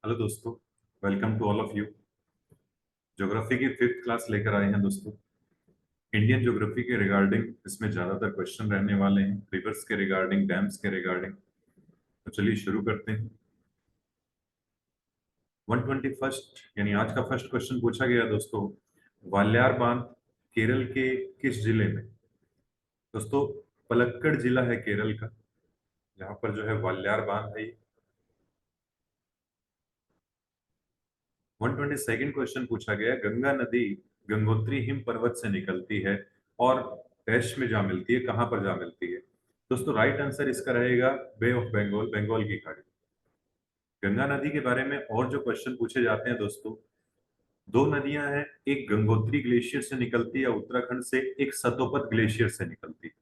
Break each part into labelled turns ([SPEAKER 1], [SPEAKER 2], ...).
[SPEAKER 1] Hello दोस्तों। Welcome to all of you. Geography की fifth class लेकर आए हैं दोस्तों। इंडियन ज्योग्राफी के रिगार्डिंग इसमें ज्यादातर क्वेश्चन रहने वाले हैं, रिवर्स के रिगार्डिंग, डैम्स के रिगार्डिंग। तो चलिए शुरू करते हैं। 121st यानी आज का फर्स्ट क्वेश्चन पूछा गया दोस्तों, वाल्यार बांध केरल के किस जिले में? दोस्तों, पलक्कड़ जिला है केरल का, जहां पर जो है वाल्यार बांध है। 122nd क्वेश्चन पूछा गया, गंगा नदी गंगोत्री हिम पर्वत से निकलती है और डैश में जा मिलती है, कहां पर जा मिलती है? दोस्तों, राइट आंसर इसका रहेगा बे ऑफ बंगाल, बंगाल की खाड़ी। गंगा नदी के बारे में और जो क्वेश्चन पूछे जाते हैं दोस्तों, दो नदियां हैं, एक गंगोत्री ग्लेशियर से निकलती है उत्तराखंड से, एक सतोपत ग्लेशियर से निकलती है।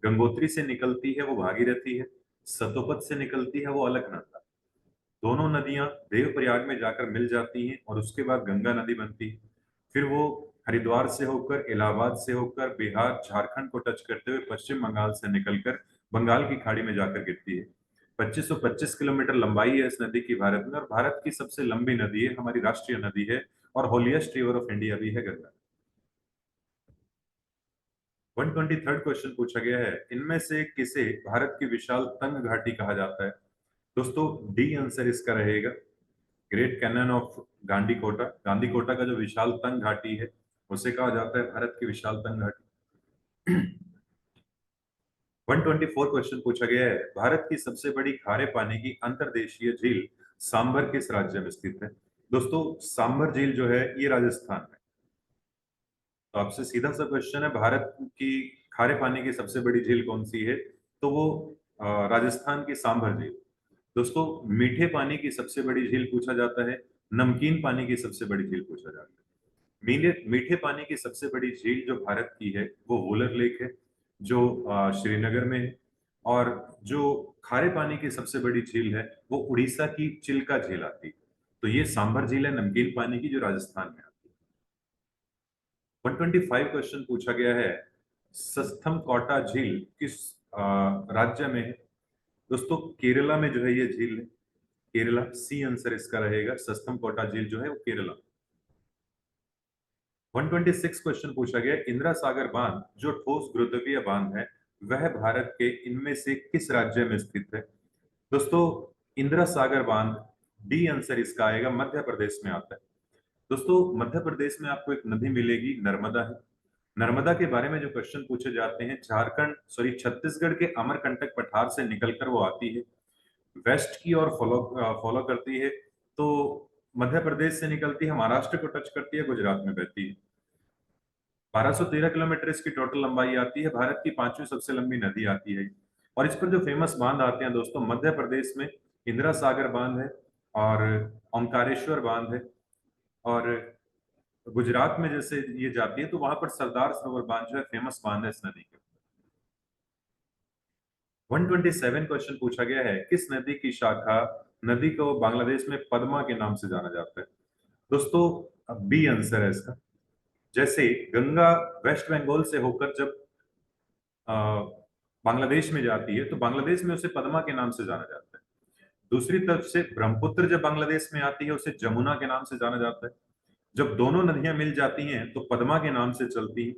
[SPEAKER 1] गंगोत्री से निकलती है वो भागीरथी है, सतोपत से निकलती है वो अलकनंदा। दोनों नदियां देवप्रयाग में जाकर मिल जाती हैं और उसके बाद गंगा नदी बनती है। फिर वो हरिद्वार से होकर, इलाहाबाद से होकर, बिहार, झारखंड को टच करते हुए पश्चिम बंगाल से निकलकर बंगाल की खाड़ी में जाकर गिरती है। 2525 किलोमीटर लंबाई है इस नदी की भारत में, और भारत की सबसे लंबी नदी है, हमारी राष्ट्रीय नदी है, और होलिएस्ट रिवर ऑफ इंडिया भी है गंगा। 123rd क्वेश्चन पूछा गया है, इनमें से किसे भारत की विशाल तंग घाटी कहा जाता है? दोस्तों, डी आंसर इसका रहेगा ग्रेट कैनन ऑफ गांडीकोटा। गांधीकोटा का जो विशाल तंग घाटी है उसे कहा जाता है भारत की विशाल तंग घाटी। 124 क्वेश्चन पूछा गया है, भारत की सबसे बड़ी खारे पानी की अंतर्देशीय झील सांभर किस राज्य में स्थित है? दोस्तों, सांभर झील जो है ये राजस्थान में। तो आपसे सीधा सा क्वेश्चन है, भारत की खारे पानी की सबसे बड़ी झील कौन सी है? तो वो राजस्थान की सांभर झील। दोस्तों, मीठे पानी की सबसे बड़ी झील पूछा जाता है, नमकीन पानी की सबसे बड़ी झील पूछा जाता है। मीठे मीठे पानी की सबसे बड़ी झील जो भारत की है वो वुलर लेक है, जो श्रीनगर में है। और जो खारे पानी की सबसे बड़ी झील है वो उड़ीसा की चिल्का झील आती है। तो ये सांभर झील है नमकीन पानी की, जो राजस्थान में आती है। 125 क्वेश्चन पूछा गया है, सस्थम कोटा झील किस राज्य में है? दोस्तों, केरला में जो है ये झील है, केरला। सी आंसर इसका रहेगा, सस्थम कोटा झील जो है वो केरला। 126 क्वेश्चन पूछा गया, इंदिरा सागर बांध जो ठोस गुरुत्वीय बांध है वह भारत के इनमें से किस राज्य में स्थित है? दोस्तों, इंदिरा सागर बांध, डी आंसर इसका आएगा, मध्य प्रदेश में आता है। दोस्तों, मध्य प्रदेश में आपको एक नदी मिलेगी, नर्मदा है। नर्मदा के बारे में जो क्वेश्चन पूछे जाते हैं, झारखंड सॉरी छत्तीसगढ़ के अमरकंटक पठार से निकलकर वो आती है, वेस्ट की ओर फॉलो फॉलो करती है। तो मध्य प्रदेश से निकलती है, महाराष्ट्र को टच करती है, गुजरात में बहती है। 1213 किलोमीटर इसकी टोटल लंबाई आती है, भारत की पांचवी सबसे लंबी नदी आती है। और इस पर जो फेमस बांध आते हैं दोस्तों, मध्य प्रदेश में इंदिरा सागर बांध है, और ओंकारेश्वर बांध है, और गुजरात में जैसे ये जाती है तो वहां पर सरदार सरोवर बांध जो है फेमस बांध है इस नदी के। 127 क्वेश्चन पूछा गया है, किस नदी की शाखा नदी को बांग्लादेश में पद्मा के नाम से जाना जाता है? दोस्तों, बी आंसर है इसका। जैसे गंगा वेस्ट बंगाल से होकर जब अ, बांग्लादेश में जाती है तो बांग्लादेश में उसे पद्मा के नाम से जाना जाता है। दूसरी तरफ से ब्रह्मपुत्र जब बांग्लादेश में आती है उसे जमुना के नाम से जाना जाता है। जब दोनों नदियां मिल जाती हैं तो पद्मा के नाम से चलती है।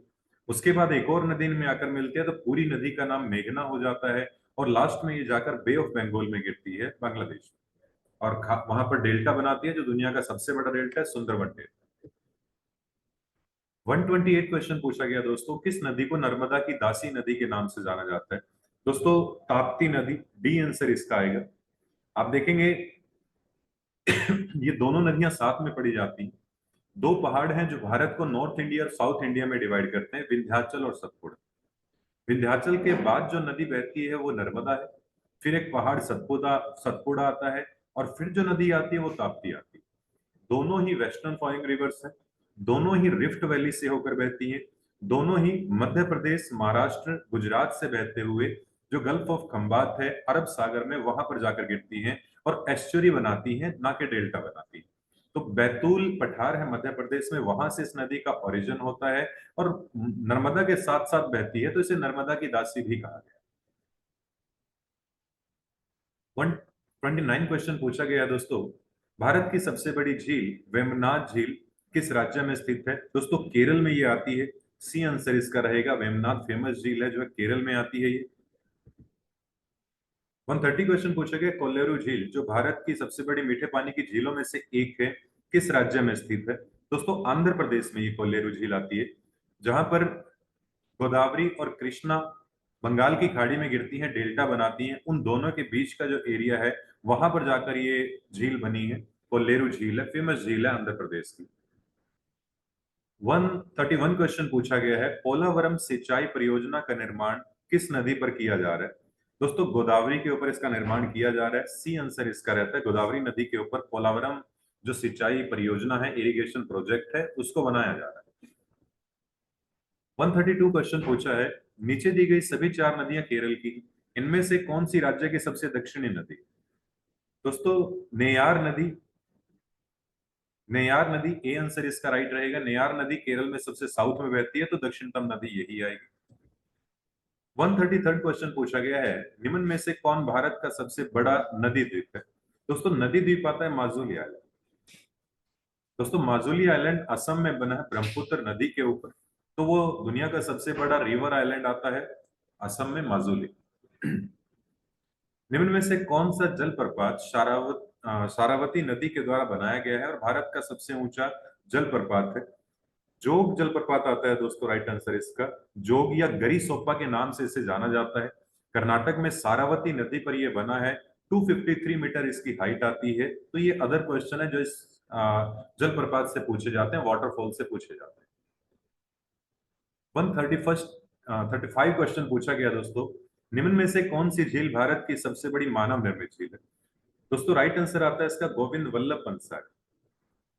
[SPEAKER 1] उसके बाद एक और नदी में आकर मिलती है तो पूरी नदी का नाम मेघना हो जाता है, और लास्ट में ये जाकर बे ऑफ बंगाल में गिरती है बांग्लादेश में। और वहां पर डेल्टा बनाती है, जो दुनिया का सबसे बड़ा डेल्टा है, सुंदरबन डेल्टा। 128 क्वेश्चन पूछा गया दोस्तों, किस नदी को नर्मदा की दासी नदी के नाम से जाना जाता है? दोस्तों, ताप्ती नदी, डी आंसर इसका आएगा। आप देखेंगे ये दोनों नदियां साथ में पड़ी जाती हैं। दो पहाड़ हैं जो भारत को नॉर्थ इंडिया और साउथ इंडिया में डिवाइड करते हैं, विंध्याचल और सतपुड़ा। विंध्याचल के बाद जो नदी बहती है वो नर्मदा है, फिर एक पहाड़ सतपुड़ा सतपुड़ा आता है, और फिर जो नदी आती है वो ताप्ती आती है। दोनों ही वेस्टर्न फॉलिंग रिवर्स हैं, दोनों ही रिफ्ट वैली से होकर बहती हैं, दोनों ही मध्य प्रदेश, महाराष्ट्र, गुजरात से बहते हुए जो गल्फ ऑफ खंबात है अरब सागर में वहां पर जाकर गिरती हैं और एस्चुरी बनाती हैं, ना कि डेल्टा बनाती हैं। तो बैतूल पठार है मध्य प्रदेश में, वहां से इस नदी का ओरिजिन होता है, और नर्मदा के साथ साथ बहती है तो इसे नर्मदा की दासी भी कहा गया। 129 क्वेश्चन पूछा गया दोस्तों, भारत की सबसे बड़ी झील वेम्बनाथ झील किस राज्य में स्थित है? दोस्तों केरल में ये आती है। सी आंसर इसका रहेगा। वेम्बनाथ फेमस झील है जो है केरल में आती है ये। 130 क्वेश्चन पूछा गया, कोल्लेरू झील जो भारत की सबसे बड़ी मीठे पानी की झीलों में से एक है, किस राज्य में स्थित है? दोस्तों आंध्र प्रदेश में ये कोल्लेरू झील आती है, जहां पर गोदावरी और कृष्णा बंगाल की खाड़ी में गिरती हैं, डेल्टा बनाती हैं, उन दोनों के बीच का जो एरिया है वहां पर जाकर ये झील बनी है। कोल्लेरू झील है, फेमस झील है आंध्र प्रदेश की। 131 क्वेश्चन पूछा गया है, पोलावरम सिंचाई परियोजना का निर्माण किस नदी पर किया जा रहा है? दोस्तों गोदावरी के ऊपर इसका निर्माण किया जा रहा है। सी आंसर इसका रहता है। गोदावरी नदी के ऊपर पोलावरम जो सिंचाई परियोजना है, इरिगेशन प्रोजेक्ट है, उसको बनाया जा रहा है। 132 क्वेश्चन पूछा है, नीचे दी गई सभी चार नदियां केरल की, इनमें से कौन सी राज्य की सबसे दक्षिणी नदी? दोस्तों नेयार नदी, नेयार नदी ए आंसर इसका राइट रहेगा। नेयार नदी केरल में सबसे साउथ में बहती है, तो दक्षिणतम नदी यही आएगी। 133 क्वेश्चन पूछा गया है, निम्न में से कौन भारत का सबसे बड़ा नदी द्वीप है? दोस्तों नदी द्वीप आता है माजुली आइलैंड। दोस्तों माजुली आइलैंड असम में बना है ब्रह्मपुत्र नदी के ऊपर, तो वो दुनिया का सबसे बड़ा रिवर आइलैंड आता है असम में, माजुली। निम्न में से कौन सा जलप्रपात शारावती नदी के द्वारा बनाया गया है और भारत का सबसे ऊंचा जलप्रपात है? जोग जलप्रपात आता है दोस्तों, राइट आंसर इसका। जोग या गरीसोप्पा के नाम से इसे जाना जाता है। कर्नाटक में सारावती नदी पर यह बना है। 253 मीटर इसकी हाइट आती है। तो ये अदर क्वेश्चन है जो इस जलप्रपात से पूछे जाते हैं, वाटरफॉल से पूछे जाते हैं। 135 क्वेश्चन पूछा गया दोस्तों, निम्न में से कौन सी झील भारत की सबसे बड़ी मानव निर्मित झील है? दोस्तों राइट आंसर आता है इसका गोविंद वल्लभ पंत सागर।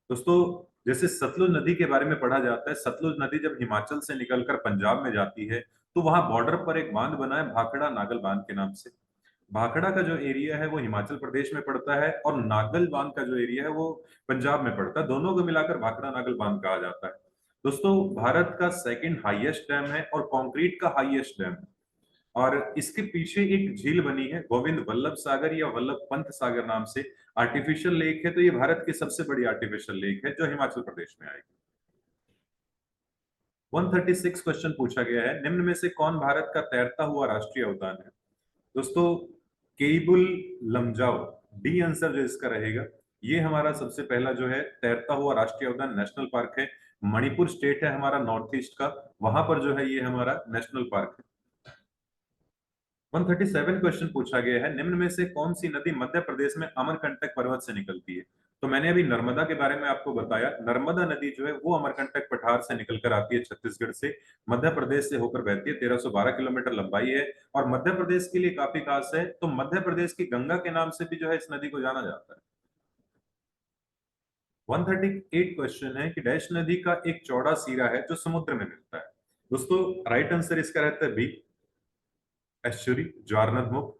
[SPEAKER 1] दोस्तों जैसे सतलुज नदी के बारे में पढ़ा जाता है, सतलुज नदी जब हिमाचल से निकलकर पंजाब में जाती है तो वहां बॉर्डर पर एक बांध बना है भाखड़ा नागल बांध के नाम से। भाखड़ा का जो एरिया है वो हिमाचल प्रदेश में पड़ता है और नागल बांध का जो एरिया है वो पंजाब में पड़ता है। दोनों को मिलाकर भाखड़ा नागल बांध कहा जाता है। दोस्तों भारत का सेकंड हाईएस्ट डैम है और कंक्रीट का हाईएस्ट डैम है, और इसके पीछे एक झील बनी है गोविंद वल्लभ सागर या वल्लभ पंत सागर नाम से। आर्टिफिशियल लेक है, तो ये भारत की सबसे बड़ी आर्टिफिशियल लेक है जो हिमाचल प्रदेश में आएगी। 136 क्वेश्चन पूछा गया है, निम्न में से कौन भारत का तैरता हुआ राष्ट्रीय उद्यान है? दोस्तों केबुल लमजाओ, डी आंसर जो इसका रहेगा। ये हमारा सबसे पहला जो है तैरता हुआ राष्ट्रीय उद्यान नेशनल पार्क है। मणिपुर स्टेट है हमारा नॉर्थ ईस्ट का, वहां पर जो है ये हमारा नेशनल पार्क है। 137 क्वेश्चन पूछा गया है, निम्न में से कौन सी नदी मध्य प्रदेश में अमरकंटक पर्वत से निकलती है? तो मैंने अभी नर्मदा के बारे में आपको बताया। नर्मदा नदी जो है वो अमरकंटक पठार से निकलकर आती है, छत्तीसगढ़ से मध्य प्रदेश से होकर बहती है। 1312 किलोमीटर लंबाई है और मध्य प्रदेश के लिए काफी खास है, तो मध्य प्रदेश की गंगा के नाम से भी जो है इस नदी को जाना जाता है। 138 क्वेश्चन है कि डैश नदी का एक चौड़ा सिरा है जो समुद्र में मिलता है। दोस्तों राइट आंसर इसका रहता है बी, एस्चुरी, ज्वारनदमुख।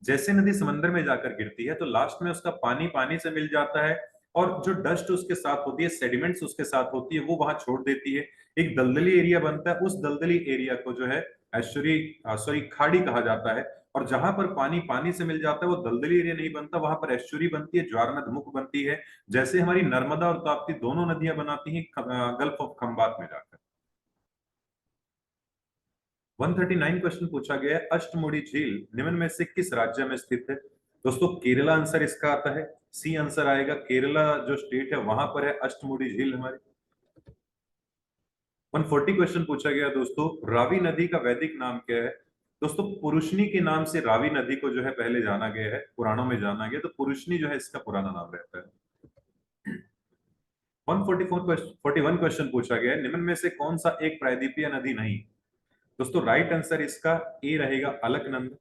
[SPEAKER 1] जैसे नदी समंदर में जाकर गिरती है तो लास्ट में उसका पानी पानी से मिल जाता है और जो डस्ट उसके साथ होती है, सेडिमेंट्स उसके साथ होती है, वो वहां छोड़ देती है। एक दलदली एरिया बनता है, उस दलदली एरिया को जो है एस्चुरी सॉरी खाड़ी कहा जाता है। और जहां पर पानी पानी से मिल जाता है वो दलदली एरिया नहीं बनता, वहां पर एस्चुरी बनती है, ज्वारनदमुख बनती है। जैसे हमारी नर्मदा और ताप्ती दोनों नदियां बनाती हैं गल्फ ऑफ खंबात में जाकर। 139 क्वेश्चन पूछा गया है, अष्टमुड़ी झील निम्न में से किस राज्य में स्थित है? दोस्तों केरला आंसर इसका आता है। सी आंसर आएगा। केरला जो स्टेट है वहां पर है अष्टमुड़ी झील हमारी। 140 क्वेश्चन पूछा गया दोस्तों, रावी नदी का वैदिक नाम क्या है? दोस्तों पुरुषनी के नाम से रावी नदी को जो है पहले जाना गया है, पुराणों में जाना गया, तो पुरुषनी जो है इसका पुराना नाम रहता है। 41 क्वेश्चन पूछा गया है, निम्न में से कौन सा एक प्रायद्वीपीय नदी नहीं? दोस्तों राइट आंसर इसका ए रहेगा, अलकनंदा।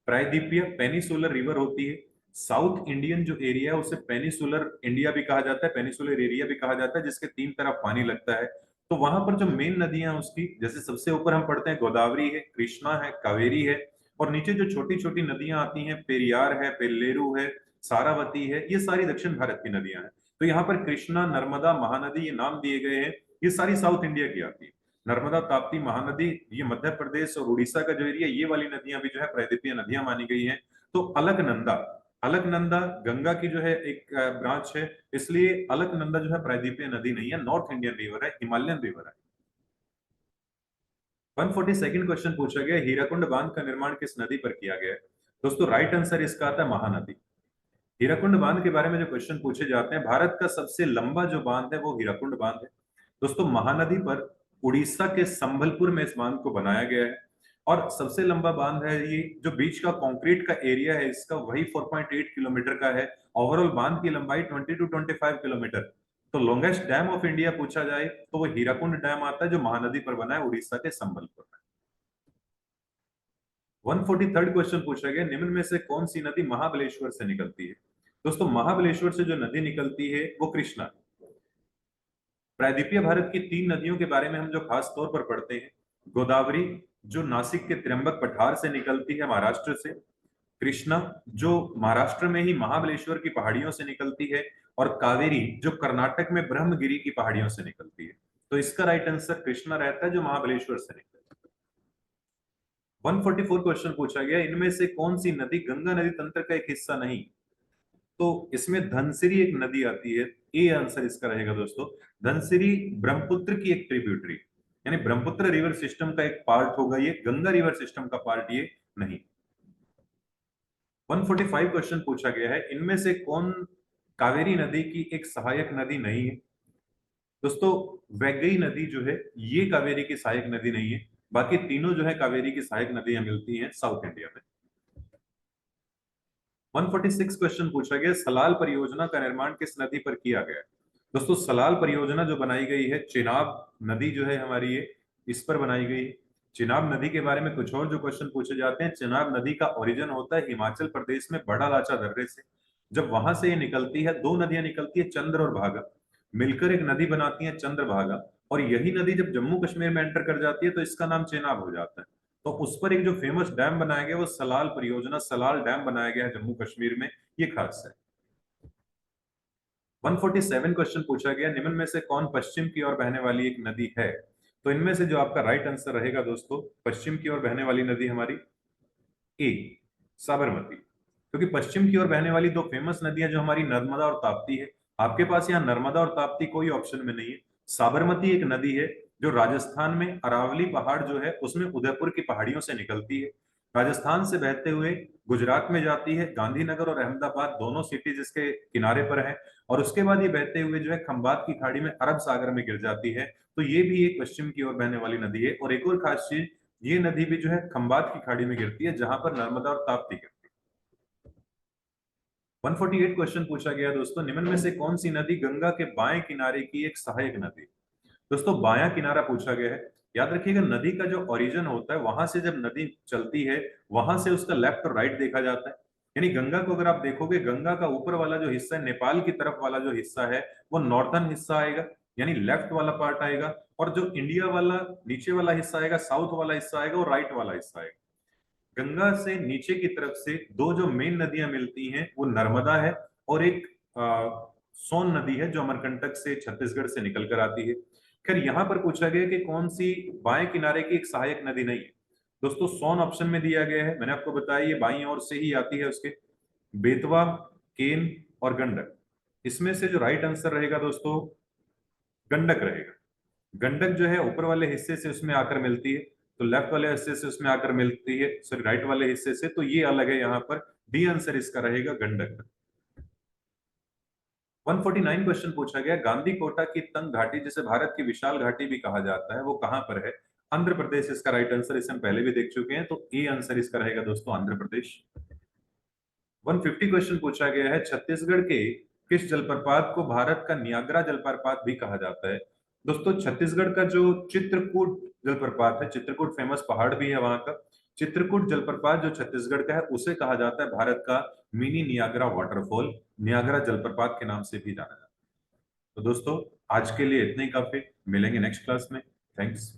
[SPEAKER 1] प्रायद्वीपीय पेनिसुलर रिवर होती है। साउथ इंडियन जो एरिया है उसे पेनिसुलर इंडिया भी कहा जाता है, पेनिसुलर एरिया भी कहा जाता है, जिसके तीन तरफ पानी लगता है। तो वहां पर जो मेन नदियां हैं उसकी, जैसे सबसे ऊपर हम पढ़ते हैं गोदावरी है, कृष्णा है, कावेरी है, और नीचे जो छोटी छोटी नदियां आती हैं पेरियार है, पेल्लेरू है, सारावती है, ये सारी दक्षिण भारत की नदियां हैं। तो यहाँ पर कृष्णा, नर्मदा, महानदी ये नाम दिए गए हैं, ये सारी साउथ इंडिया की आती है। नर्मदा, ताप्ती, महानदी ये मध्य प्रदेश और उड़ीसा का जो एरिया, ये वाली नदियां भी जो है प्रायद्वीपीय नदियां मानी गई हैं। तो अलकनंदा अलकनंदा गंगा की जो है एक ब्रांच है, इसलिए अलकनंदा जो है प्रायद्वीपीय नदी नहीं है, नॉर्थ इंडियन रिवर है, हिमालयन रिवर है। 142 क्वेश्चन पूछा गया, हीराकुंड बांध का निर्माण किस नदी पर किया गया है? दोस्तों राइट आंसर इसका आता है महानदी। हीराकुंड बांध के बारे में जो क्वेश्चन पूछे जाते हैं, भारत का सबसे लंबा जो बांध है वो हीराकुंड बांध है। दोस्तों महानदी पर उड़ीसा के संबलपुर में इस बांध को बनाया गया है, और सबसे लंबा बांध है ये। जो बीच का कंक्रीट का एरिया है इसका वही 4.8 किलोमीटर का है। ओवरऑल बांध की लंबाई 20 to 25 किलोमीटर। तो लॉन्गेस्ट डैम ऑफ इंडिया पूछा जाए तो वो हीराकुंड डैम आता है, जो महानदी पर बना है उड़ीसा के संबलपुर में। 143 क्वेश्चन पूछा गया, निम्न में से कौन सी नदी महाबलेश्वर से निकलती है? दोस्तों महाबलेश्वर से जो नदी निकलती है वो कृष्णा है। प्रायद्वीपीय भारत की 3 नदियों के बारे में हम जो खास तौर पर पढ़ते हैं, गोदावरी जो नासिक के त्र्यंबक पठार से निकलती है महाराष्ट्र से, कृष्णा जो महाराष्ट्र में ही महाबलेश्वर की पहाड़ियों से निकलती है, और कावेरी जो कर्नाटक में ब्रह्मगिरी की पहाड़ियों से निकलती है। तो इसका राइट आंसर कृष्णा रहता है, जो महाबलेश्वर से निकलती है। 144 क्वेश्चन पूछा गया, इनमें से कौन सी नदी गंगा नदी तंत्र का एक हिस्सा नहीं? तो इसमें धनसिरी एक नदी आती है, ए आंसर इसका रहेगा दोस्तों। धनसिरी ब्रह्मपुत्र की एक ट्रिब्यूटरी, यानी ब्रह्मपुत्र रिवर सिस्टम का एक पार्ट होगा ये, गंगा रिवर सिस्टम का पार्ट ये नहीं। 145 क्वेश्चन पूछा गया है, इनमें से कौन कावेरी नदी की एक सहायक नदी नहीं है? दोस्तों वैगई नदी जो है ये कावेरी की सहायक नदी नहीं है, बाकी तीनों जो है कावेरी की सहायक नदियां मिलती हैं साउथ इंडिया में। 146 क्वेश्चन पूछा गया, सलाल परियोजना का निर्माण किस नदी पर किया गया है? दोस्तों सलाल परियोजना जो बनाई गई है, चिनाब नदी जो है हमारी ये, इस पर बनाई गई है। चिनाब नदी के बारे में कुछ और जो क्वेश्चन पूछे जाते हैं, चिनाब नदी का ओरिजिन होता है हिमाचल प्रदेश में बड़ा लाचा दर्रे से। जब वहां से ये निकलती है, 2 नदियां निकलती है, चंद्र और भागा, मिलकर एक नदी बनाती है चंद्रभागा, और यही नदी जब जम्मू कश्मीर में एंटर कर जाती है तो इसका नाम चेनाब हो जाता है। तो उस पर एक जो फेमस डैम बनाया गया वो सलाल परियोजना, सलाल डैम बनाया गया है जम्मू कश्मीर में, ये खास है। 147 क्वेश्चन पूछा गया, निम्न में से कौन पश्चिम की ओर बहने वाली एक नदी है? तो इनमें से जो आपका राइट आंसर रहेगा दोस्तों, पश्चिम की ओर बहने वाली नदी हमारी ए साबरमती। क्योंकि पश्चिम की ओर बहने वाली 2 फेमस नदियां जो हमारी नर्मदा और ताप्ती है, आपके पास यहाँ नर्मदा और ताप्ती कोई ऑप्शन में नहीं है। साबरमती एक नदी है जो राजस्थान में अरावली पहाड़ जो है उसमें उदयपुर की पहाड़ियों से निकलती है, राजस्थान से बहते हुए गुजरात में जाती है, गांधीनगर और अहमदाबाद दोनों सिटीज इसके किनारे पर है, और उसके बाद ये बहते हुए जो है खंबात की खाड़ी में अरब सागर में गिर जाती है। तो ये भी एक पश्चिम की ओर बहने वाली नदी है। और एक और खास चीज, ये नदी भी जो है खंबात की खाड़ी में गिरती है, जहां पर नर्मदा और ताप्ती गिरती है। 148 क्वेश्चन पूछा गया दोस्तों, निम्न में से कौन सी नदी गंगा के बाएं किनारे की एक सहायक नदी? दोस्तों बायां किनारा पूछा गया है। याद रखिएगा, नदी का जो ओरिजिन होता है वहां से जब नदी चलती है, वहां से उसका लेफ्ट और राइट देखा जाता है। यानी गंगा को अगर आप देखोगे, गंगा का ऊपर वाला जो हिस्सा है, नेपाल की तरफ वाला जो हिस्सा है, वो नॉर्थर्न हिस्सा आएगा, यानी लेफ्ट वाला पार्ट आएगा, और जो इंडिया वाला नीचे वाला हिस्सा आएगा, साउथ वाला हिस्सा आएगा, और राइट वाला हिस्सा आएगा। गंगा से नीचे की तरफ से दो जो मेन नदियां मिलती हैं वो नर्मदा है, और एक सोन नदी है जो अमरकंटक से छत्तीसगढ़ से निकल कर आती है। खैर यहाँ पर पूछा गया कि कौन सी बाएं किनारे की एक सहायक नदी नहीं है? दोस्तों सोन ऑप्शन में दिया गया है, मैंने आपको बताया ये बाईं ओर से ही आती है उसके। बेतवा, केन और गंडक, इसमें से जो राइट आंसर रहेगा दोस्तों गंडक रहेगा। गंडक जो है ऊपर वाले हिस्से से उसमें आकर मिलती है, तो लेफ्ट वाले हिस्से से उसमें आकर मिलती है, सॉरी राइट वाले हिस्से से, तो ये अलग है यहाँ पर। डी आंसर इसका रहेगा गंडक। 149 क्वेश्चन पूछा गया, गांधी कोटा की तंग घाटी जिसे भारत की विशाल घाटी भी कहा जाता है वो कहां पर है? आंध्र प्रदेश इसका राइट आंसर, इसे हम पहले भी देख चुके हैं, तो ए आंसर इसका रहेगा दोस्तों आंध्र प्रदेश। 150 क्वेश्चन पूछा गया है, छत्तीसगढ़ के किस जलप्रपात को भारत का नियाग्रा जलप्रपात भी कहा जाता है? दोस्तों छत्तीसगढ़ का जो चित्रकूट जलप्रपात है, चित्रकूट फेमस पहाड़ भी है वहां का, चित्रकूट जलप्रपात जो छत्तीसगढ़ का है उसे कहा जाता है भारत का मिनी नियाग्रा वाटरफॉल, नियाग्रा जलप्रपात के नाम से भी जाना जाता है। तो दोस्तों आज के लिए इतने ही काफी, मिलेंगे नेक्स्ट क्लास में। थैंक्स।